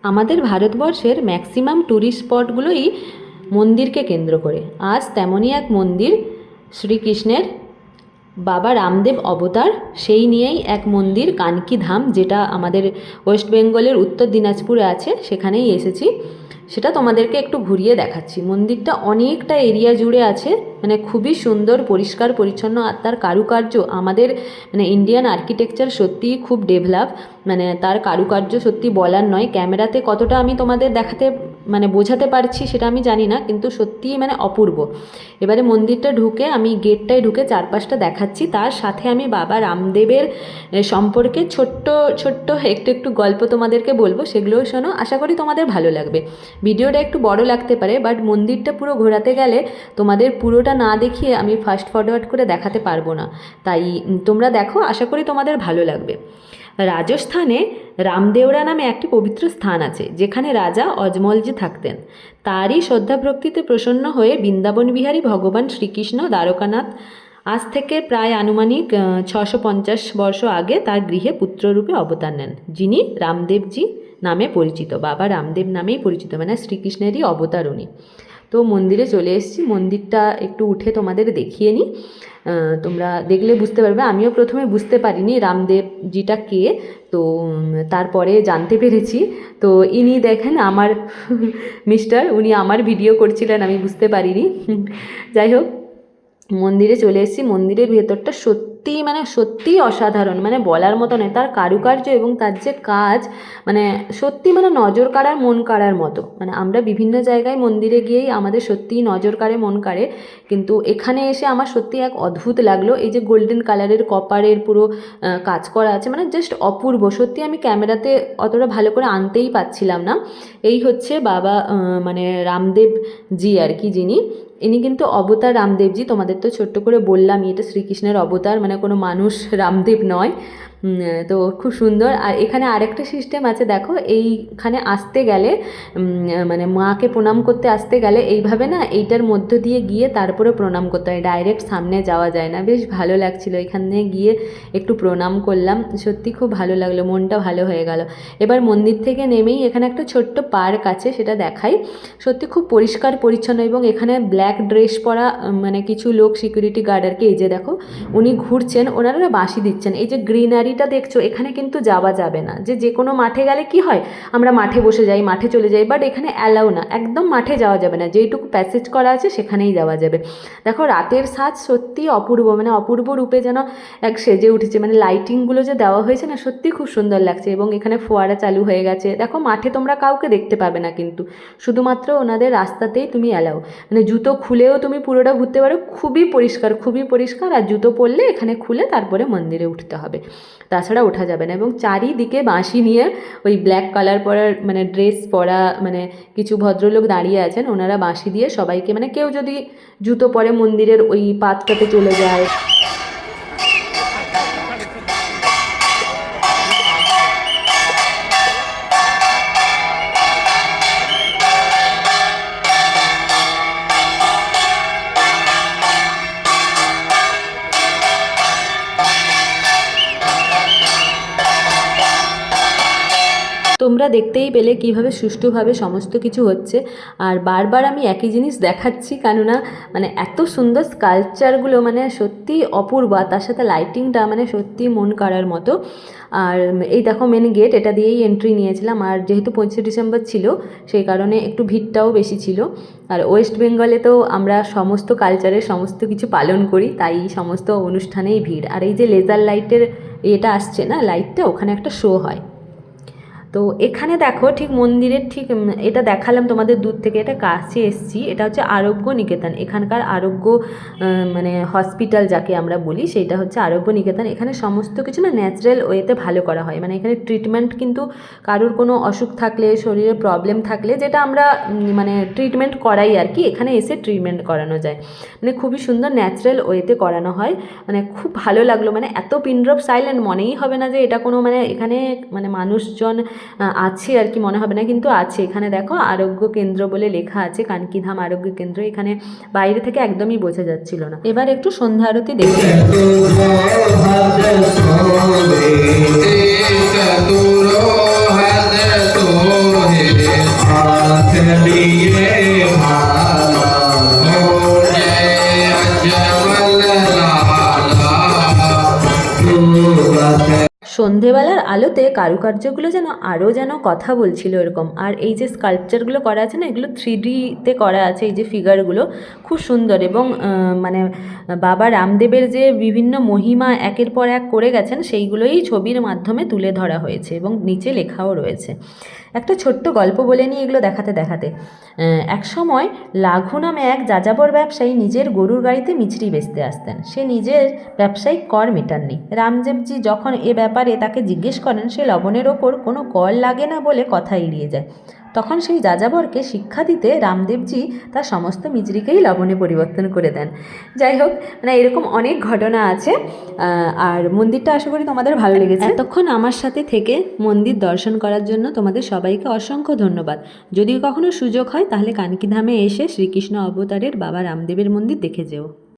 আমাদের ভারতবর্ষের maximum tourist স্পটগুলোই মন্দিরকে কেন্দ্র করে। আজ তেমনই এক মন্দির, শ্রীকৃষ্ণের বাবা রামদেব অবতার, সেই নিয়েই এক মন্দির কানকি ধাম, যেটা আমাদের ওয়েস্ট বেঙ্গলের উত্তর দিনাজপুরে আছে। সেখানেই এসেছি, সেটা তোমাদেরকে একটু ঘুরিয়ে দেখাচ্ছি। মন্দিরটা অনেকটা এরিয়া জুড়ে আছে, মানে খুবই সুন্দর, পরিষ্কার পরিচ্ছন্ন। আর তার কারুকার্য, আমাদের মানে ইন্ডিয়ান আর্কিটেকচার সত্যিই খুব ডেভেলপ, মানে তার কারুকার্য সত্যি বলার নয়। ক্যামেরাতে কতটা আমি তোমাদের দেখাতে মানে বোঝাতে পারছি সেটা আমি জানি না, কিন্তু সত্যিই মানে অপূর্ব। এবারে মন্দিরটা ঢুকে আমি গেটটায় ঢুকে চারপাশটা দেখাচ্ছি, তার সাথে আমি বাবা রামদেবের সম্পর্কে ছোট্ট ছোট্ট একটু একটু গল্প তোমাদেরকে বলবো, সেগুলোও শোনো, আশা করি তোমাদের ভালো লাগবে। ভিডিওটা একটু বড় লাগতে পারে, বাট মন্দিরটা পুরো ঘোরাতে গেলে তোমাদের পুরোটা না দেখিয়ে আমি ফাস্ট ফরওয়ার্ড করে দেখাতে পারবো না, তাই তোমরা দেখো, আশা করি তোমাদের ভালো লাগবে। রাজস্থানে রামদেওরা নামে একটি পবিত্র স্থান আছে, যেখানে রাজা অজমলজি থাকতেন। তারই শ্রদ্ধাভক্তিতে প্রসন্ন হয়ে বৃন্দাবন বিহারী ভগবান শ্রীকৃষ্ণ দ্বারকানাথ আজ থেকে প্রায় আনুমানিক 650 বর্ষ আগে তার গৃহে পুত্ররূপে অবতার নেন, যিনি রামদেবজি নামে পরিচিত। বাবা রামদেব নামেই পরিচিত, মানে শ্রীকৃষ্ণেরই অবতার উনি। তো মন্দিরে চলে এসেছি, মন্দিরটা একটু উঠে তোমাদের দেখিয়ে নিই, তোমরা দেখলে বুঝতে পারবে। আমিও প্রথমে বুঝতে পারিনি রামদেবজিটা কে, তো তারপরে জানতে পেরেছি। তো ইনি দেখেন আমার মিস্টার, উনি আমার ভিডিও করছিলেন, আমি বুঝতে পারিনি। যাই হোক, মন্দিরে চলে এসেছি। মন্দিরের ভেতরটা সত্যিই মানে সত্যিই অসাধারণ, মানে বলার মতো নয়। তার কারুকার্য এবং তার যে কাজ, মানে সত্যি মানে নজর কাড়ার, মন কাড়ার মতো। মানে আমরা বিভিন্ন জায়গায় মন্দিরে গিয়েই আমাদের সত্যিই নজর কাড়ে, মন কাড়ে, কিন্তু এখানে এসে আমার সত্যি এক অদ্ভুত লাগলো। এই যে গোল্ডেন কালারের কপারের পুরো কাজ করা আছে, মানে জাস্ট অপূর্ব। সত্যি আমি ক্যামেরাতে অতটা ভালো করে আনতেই পাচ্ছিলাম না। এই হচ্ছে বাবা মানে রামদেব জি আর কি, যিনি, ইনি কিন্তু অবতার রামদেবজি। তোমাদের তো ছোট্ট করে বললাম এটা শ্রীকৃষ্ণের অবতার, মানে কোনো মানুষ রামদেব নয়। তো খুব সুন্দর। আর এখানে আরেকটা সিস্টেম আছে, দেখো, এইখানে আসতে গেলে মানে মাকে প্রণাম করতে আসতে গেলে এইভাবে না, এইটার মধ্য দিয়ে গিয়ে তারপরে প্রণাম করতে হয়, ডাইরেক্ট সামনে যাওয়া যায় না। বেশ ভালো লাগছিলো, এখানে গিয়ে একটু প্রণাম করলাম, সত্যি খুব ভালো লাগলো, মনটা ভালো হয়ে গেল। এবার মন্দির থেকে নেমেই এখানে একটা ছোট্ট পার্ক আছে, সেটা দেখাই। সত্যি খুব পরিষ্কার পরিচ্ছন্ন, এবং এখানে ব্ল্যাক ড্রেস পরা মানে কিছু লোক, সিকিউরিটি গার্ড আর কি, এই যে দেখো উনি ঘুরছেন, ওনারা বাঁশি দিচ্ছেন। এই যে গ্রিনারিটা দেখছো, এখানে কিন্তু যাওয়া যাবে না। যে কোনো মাঠে গেলে কি হয়, আমরা মাঠে বসে যাই, মাঠে চলে যাই, বাট এখানে অ্যালাউ না, একদম মাঠে যাওয়া যাবে না। যেইটুকু প্যাসেজ করা আছে সেখানেই যাওয়া যাবে। দেখো রাতের সাজ সত্যি অপূর্ব, মানে অপূর্ব রূপে যেন এক সেজে উঠেছে। মানে লাইটিংগুলো যে দেওয়া হয়েছে না, সত্যি খুব সুন্দর লাগছে। এবং এখানে ফোয়ারা চালু হয়ে গেছে। দেখো মাঠে তোমরা কাউকে দেখতে পাবে না, কিন্তু শুধুমাত্র ওনাদের রাস্তাতেই তুমি অ্যালাউ, মানে জুতো খুলেও তুমি পুরোটা ঘুরতে পারো। খুবই পরিষ্কার, খুবই পরিষ্কার। আর জুতো পরলে এখানে খুলে তারপরে মন্দিরে উঠতে হবে, তাছাড়া ওঠা যাবে না। এবং চারিদিকে বাঁশি নিয়ে ওই ব্ল্যাক কালার পরার মানে ড্রেস পরা মানে কিছু ভদ্রলোক দাঁড়িয়ে আছেন, ওনারা বাঁশি দিয়ে সবাইকে, মানে কেউ যদি জুতো পরে মন্দিরের ওই পাতটাতে চলে যায়। তোমরা দেখতেই পেলে কীভাবে সুষ্ঠুভাবে সমস্ত কিছু হচ্ছে। আর বারবার আমি একই জিনিস দেখাচ্ছি, কেননা মানে এত সুন্দর স্কাল্পচারগুলো, মানে সত্যি অপূর্ব। তার সাথে লাইটিংটা মানে সত্যি মন কাড়ার মতো। আর এই দেখো মেন গেট, এটা দিয়েই এন্ট্রি নিয়েছিলাম। আর যেহেতু 25 ডিসেম্বর ছিল, সেই কারণে একটু ভিড়টাও বেশি ছিল। আর ওয়েস্ট বেঙ্গলে তো আমরা সমস্ত কালচারের সমস্ত কিছু পালন করি, তাই সমস্ত অনুষ্ঠানেই ভিড়। আর এই যে লেজার লাইটের এটা আসছে না, লাইটটা, ওখানে একটা শো হয়। তো এখানে দেখো ঠিক মন্দিরের ঠিক এটা দেখালাম তোমাদের দূর থেকে, এটা কাছে এসছি। এটা হচ্ছে আরোগ্য নিকেতন, এখানকার আরোগ্য মানে হসপিটাল যাকে আমরা বলি, সেইটা হচ্ছে আরোগ্য নিকেতন। এখানে সমস্ত কিছু না ন্যাচারাল ওয়েতে ভালো করা হয়। মানে এখানে ট্রিটমেন্ট কিন্তু কারোর কোনো অসুখ থাকলে, শরীরে প্রবলেম থাকলে, যেটা আমরা মানে ট্রিটমেন্ট করাই আর কি, এখানে এসে ট্রিটমেন্ট করানো যায়। মানে খুবই সুন্দর ন্যাচারাল ওয়েতে করানো হয়, মানে খুব ভালো লাগলো। মানে এত পিন ড্রপ সাইলেন্ট, মনেই হবে না যে এটা কোনো মানে এখানে মানে মানুষজন আছে আর কি, মনে হবে না, কিন্তু আছে। এখানে দেখো আরোগ্য কেন্দ্র বলে লেখা আছে, কানকিধাম আরোগ্য কেন্দ্র। এখানে বাইরে থেকে একদমই বোঝা যাচ্ছিল না। এবার একটু সন্ধ্যা আরতি দেখি। সন্ধেবেলার আলোতে কারুকার্যগুলো যেন আরও যেন কথা বলছিল এরকম। আর এই যে স্কাল্পচারগুলো করা আছে না, এগুলো 3Dতে করা আছে। এই যে ফিগারগুলো খুব সুন্দর, এবং মানে বাবা রামদেবের যে বিভিন্ন মহিমা একের পর এক করে গেছেন সেইগুলোই ছবির মাধ্যমে তুলে ধরা হয়েছে, এবং নিচে লেখাও রয়েছে। একটা ছোট্ট গল্প বলে নিই এগুলো দেখাতে দেখাতে। এক সময় লাঘু নামে এক যাযাবর ব্যবসায়ী নিজের গরুর গাড়িতে মিছরি বেচতে আসতেন। সে নিজের ব্যবসায়িক কর মেটাননি। রামদেবজি যখন এ ব্যাপারে তাকে জিজ্ঞেস করেন, সে লবণের ওপর কোনো কর লাগে না বলে কথা এড়িয়ে যায়। তখন সেই যাযাবরকে শিক্ষা দিতে রামদেবজি তার সমস্ত মিছরিকেই লবণে পরিবর্তন করে দেন। যাই হোক, মানে এরকম অনেক ঘটনা আছে। আর মন্দিরটা আশা করি তোমাদের ভালো লেগেছে। এতক্ষণ আমার সাথে থেকে মন্দির দর্শন করার জন্য তোমাদের সবাইকে অসংখ্য ধন্যবাদ। যদি কখনো সুযোগ হয় তাহলে কানকি ধামে এসে শ্রীকৃষ্ণ অবতারের বাবা রামদেবের মন্দির দেখে যেও।